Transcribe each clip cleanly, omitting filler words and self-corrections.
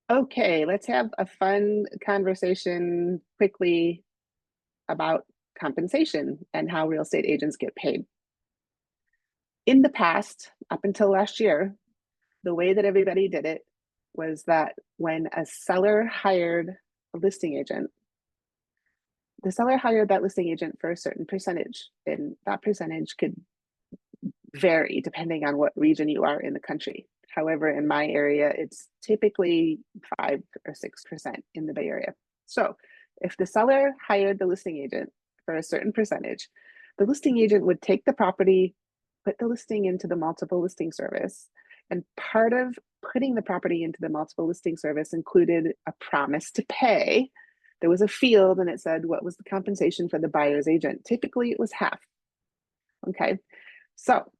Okay, let's have a fun conversation quickly about compensation and how real estate agents get paid. In the past, up until last year, the way that everybody did it was that when a seller hired a listing agent, the seller hired that listing agent for a certain percentage, and that percentage could vary depending on what region you are in the country. However, in my area, it's typically 5 or 6% in the Bay Area. So if the seller hired the listing agent for a certain percentage, the listing agent would take the property, put the listing into the multiple listing service. And part of putting the property into the multiple listing service included a promise to pay. There was a field and it said what was the compensation for the buyer's agent. Typically, it was half. Okay. So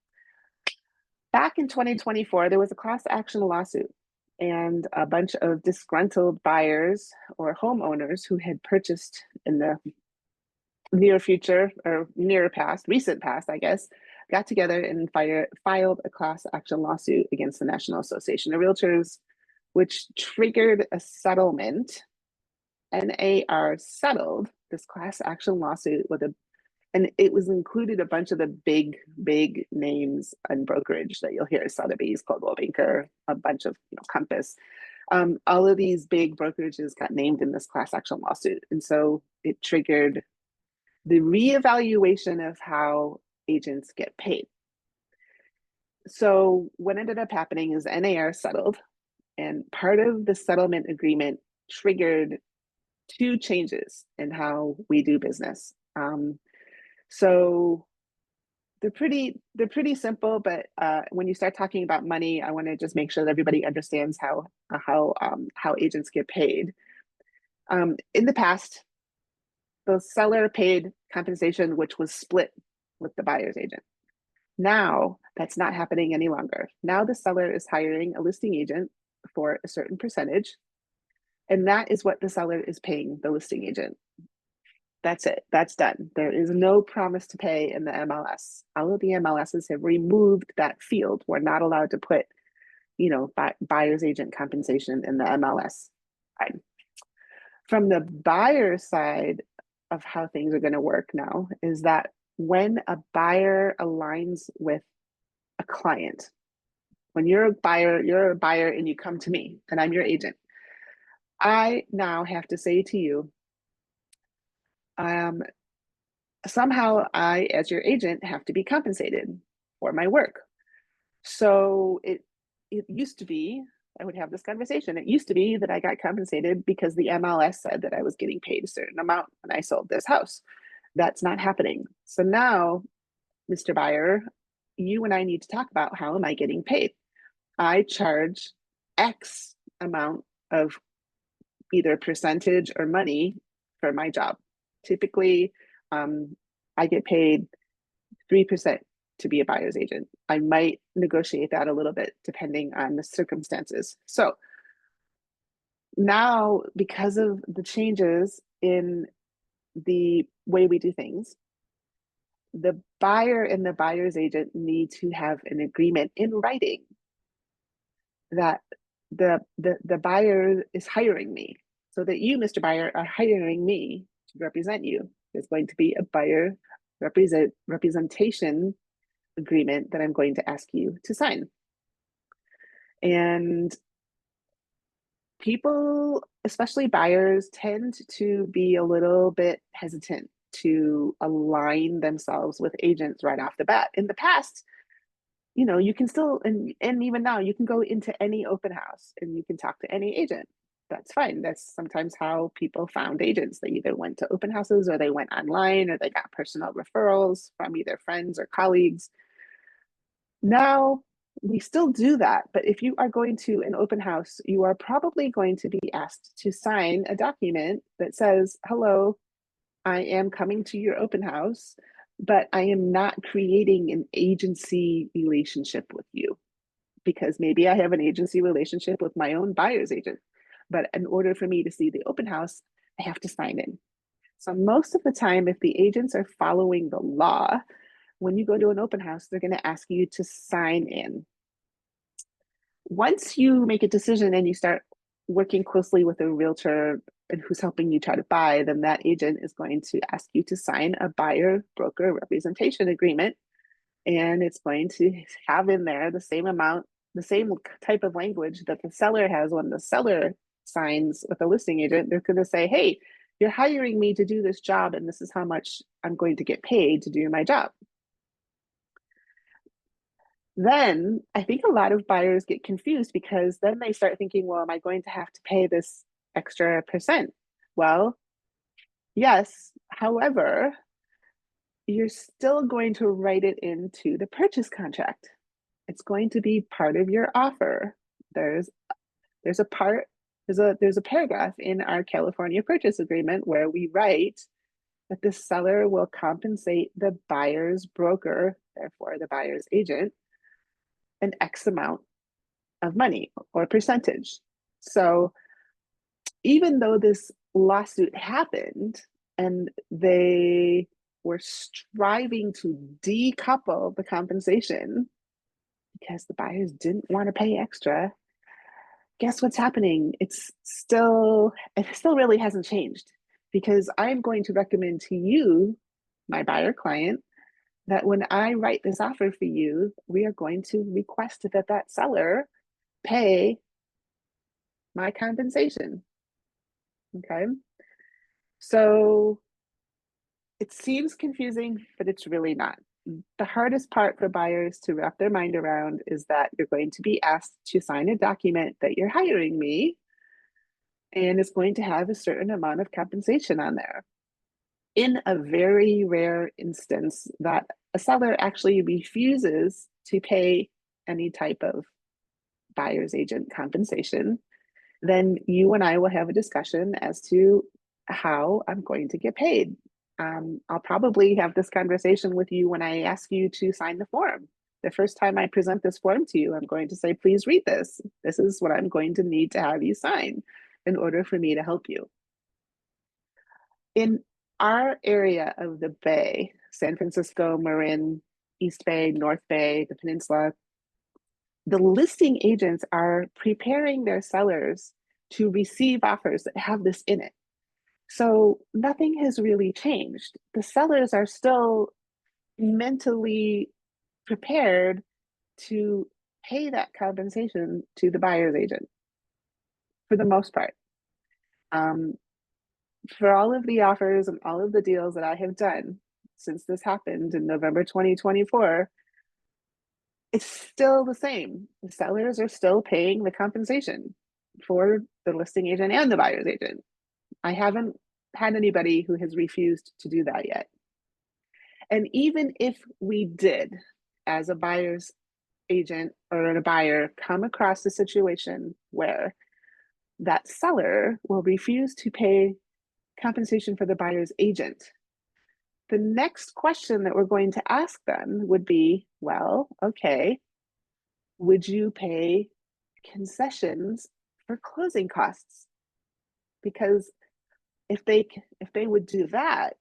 back in 2024, there was a class action lawsuit, and a bunch of disgruntled buyers or homeowners who had purchased in the near future or near past, recent past, I guess, got together and filed a class action lawsuit against the National Association of Realtors, which triggered a settlement. NAR settled this class action lawsuit with a and it was included a bunch of the big names in brokerage that you'll hear: Sotheby's, Coldwell Banker, a bunch of Compass. All of these big brokerages got named in this class action lawsuit, and so it triggered the reevaluation of how agents get paid. So what ended up happening is NAR settled, and part of the settlement agreement triggered two changes in how we do business. So they're pretty simple, but when you start talking about money, I want to just make sure that everybody understands how agents get paid. In the past, the seller paid compensation, which was split with the buyer's agent. Now that's not happening any longer. Now the seller is hiring a listing agent for a certain percentage, and that is what the seller is paying the listing agent. That's it. That's done. There is no promise to pay in the MLS. All of the MLSs have removed that field. We're not allowed to put, buyer's agent compensation in the MLS. Fine. From the buyer side of how things are going to work now is that when a buyer aligns with a client, when you're a buyer and you come to me and I'm your agent, I now have to say to you, somehow I, as your agent, have to be compensated for my work. So it used to be, I would have this conversation. It used to be that I got compensated because the MLS said that I was getting paid a certain amount when I sold this house. That's not happening. So now, Mr. Buyer, you and I need to talk about how am I getting paid? I charge X amount of either percentage or money for my job. Typically, I get paid 3% to be a buyer's agent. I might negotiate that a little bit depending on the circumstances. So now, because of the changes in the way we do things, the buyer and the buyer's agent need to have an agreement in writing that the buyer is hiring me, so that you, Mr. Buyer, are hiring me to represent you. There's going to be a buyer representation agreement that I'm going to ask you to sign. And people, especially buyers, tend to be a little bit hesitant to align themselves with agents right off the bat. In the past, you can still, and even now, you can go into any open house and you can talk to any agent. That's fine. That's sometimes how people found agents. They either went to open houses or they went online or they got personal referrals from either friends or colleagues. Now, we still do that, but if you are going to an open house, you are probably going to be asked to sign a document that says, hello, I am coming to your open house, but I am not creating an agency relationship with you, because maybe I have an agency relationship with my own buyer's agent. But in order for me to see the open house, I have to sign in. So most of the time, if the agents are following the law, when you go to an open house, they're going to ask you to sign in. Once you make a decision and you start working closely with a realtor and who's helping you try to buy, then that agent is going to ask you to sign a buyer broker representation agreement. And it's going to have in there the same amount, the same type of language that the seller has when the seller signs with a listing agent. They're going to say, hey, you're hiring me to do this job, and this is how much I'm going to get paid to do my job. Then I think a lot of buyers get confused because then they start thinking, well, am I going to have to pay this extra percent? Well, yes. However, you're still going to write it into the purchase contract. It's going to be part of your offer. There's a paragraph in our California purchase agreement where we write that the seller will compensate the buyer's broker, therefore the buyer's agent, an X amount of money or percentage. So even though this lawsuit happened and they were striving to decouple the compensation because the buyers didn't want to pay extra, guess what's happening? It still really hasn't changed, because I'm going to recommend to you, my buyer client, that when I write this offer for you, we are going to request that that seller pay my compensation. Okay. So it seems confusing, but it's really not. The hardest part for buyers to wrap their mind around is that you're going to be asked to sign a document that you're hiring me, and it's going to have a certain amount of compensation on there. In a very rare instance that a seller actually refuses to pay any type of buyer's agent compensation, then you and I will have a discussion as to how I'm going to get paid. I'll probably have this conversation with you when I ask you to sign the form. The first time I present this form to you, I'm going to say, please read this. This is what I'm going to need to have you sign in order for me to help you. In our area of the Bay, San Francisco, Marin, East Bay, North Bay, the peninsula, the listing agents are preparing their sellers to receive offers that have this in it. So nothing has really changed. The sellers are still mentally prepared to pay that compensation to the buyer's agent for the most part. For all of the offers and all of the deals that I have done since this happened in November 2024, it's still the same. The sellers are still paying the compensation for the listing agent and the buyer's agent. I haven't had anybody who has refused to do that yet. And even if we did, as a buyer's agent or a buyer, come across a situation where that seller will refuse to pay compensation for the buyer's agent, the next question that we're going to ask them would be, well, okay, would you pay concessions for closing costs? Because if they would do that,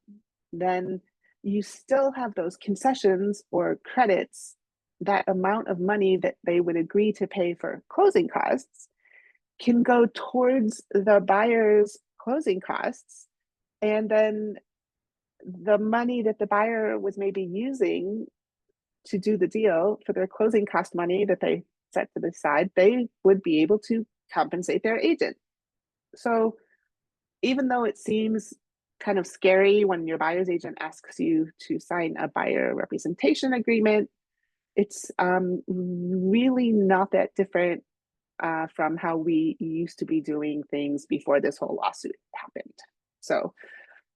then you still have those concessions or credits. That amount of money that they would agree to pay for closing costs can go towards the buyer's closing costs, and then the money that the buyer was maybe using to do the deal for their closing cost money that they set to the side, they would be able to compensate their agent. So even though it seems kind of scary when your buyer's agent asks you to sign a buyer representation agreement, it's really not that different from how we used to be doing things before this whole lawsuit happened. So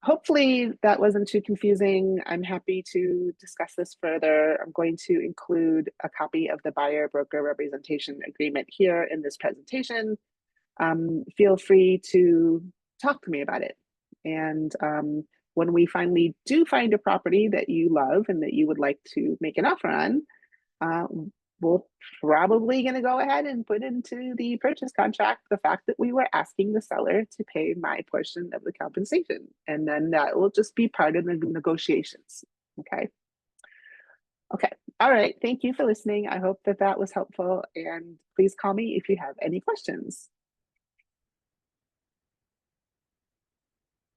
hopefully that wasn't too confusing. I'm happy to discuss this further. I'm going to include a copy of the buyer broker representation agreement here in this presentation. Feel free to talk to me about it. And when we finally do find a property that you love and that you would like to make an offer on, we're probably going to go ahead and put into the purchase contract the fact that we were asking the seller to pay my portion of the compensation. And then that will just be part of the negotiations. Okay. Okay. All right. Thank you for listening. I hope that that was helpful. And please call me if you have any questions.